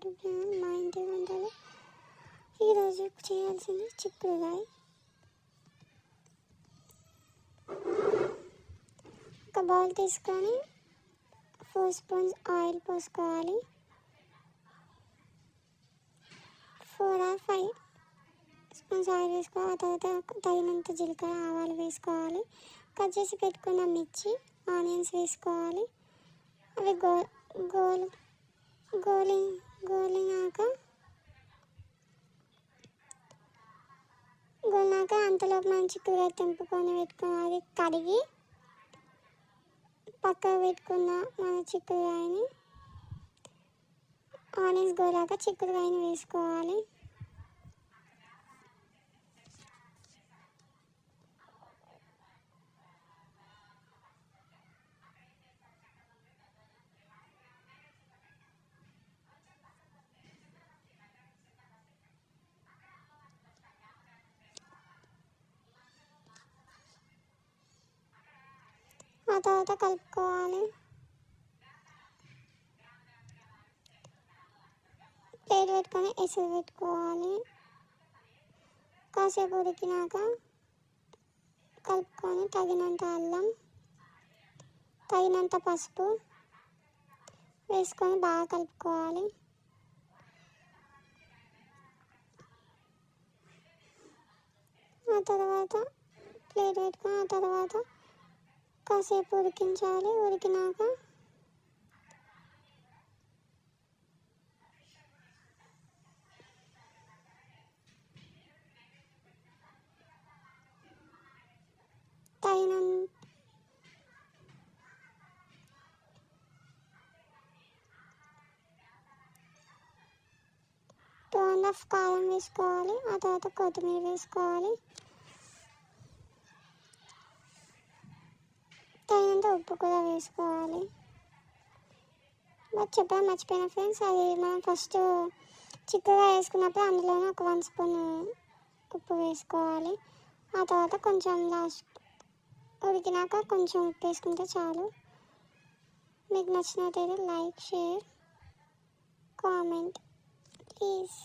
YouTube channel మా ఇంటి వంటలు. ఈరోజు చేయాల్సింది చిక్కుడుకాయ. ఒక బౌల్ తీసుకొని 4 స్పూన్స్ ఆయిల్ పోసుకోవాలి. 4 or 5 స్పూన్స్ ఆయిల్ వేసుకోవాలి. ఆ తర్వాత తగినంత జీలకర్ర ఆవాలు వేసుకోవాలి. కట్ చేసి పెట్టుకున్న మిర్చి ఆనియన్స్ వేసుకోవాలి. అవి గోలినాక అంతలోపు మనం చిక్కుడుకాయ తెంపుకొని పెట్టుకోవాలి. కడిగి పక్కకు పెట్టుకున్న మన చిక్కుడుకాయని ఆనియన్స్ గోలాక చిక్కుడుకాయని వేసుకోవాలి. ఆ తర్వాత కలుపుకోవాలి. ప్లేట్ పెట్టుకొని ఎసురు పెట్టుకోవాలి. కాసేపు ఉడికినాక కలుపుకొని తగినంత అల్లం, తగినంత పసుపు వేసుకొని బాగా కలుపుకోవాలి. ఆ తర్వాత ప్లేట్ పెట్టుకొని ఆ తర్వాత కాసేపు ఉడికించాలి. ఉడికినాక తగినంత 2½ కారం వేసుకోవాలి. ఆ తర్వాత కొత్తిమీర వేసుకోవాలి. తగినంత ఉప్పు కూడా వేసుకోవాలి. బట్ చెప్పడం మర్చిపోయిన ఫ్రెండ్స్, అది మనం ఫస్ట్ చిక్కుడుకాయ వేసుకున్నప్పుడు అందులోనే ఒక 1 స్పూన్ ఉప్పు వేసుకోవాలి. ఆ తర్వాత కొంచెం లాస్ట్ ఉడికినాక కొంచెం ఉప్పు వేసుకుంటే చాలు. మీకు నచ్చినట్టయితే లైక్, షేర్, కామెంట్ ప్లీజ్.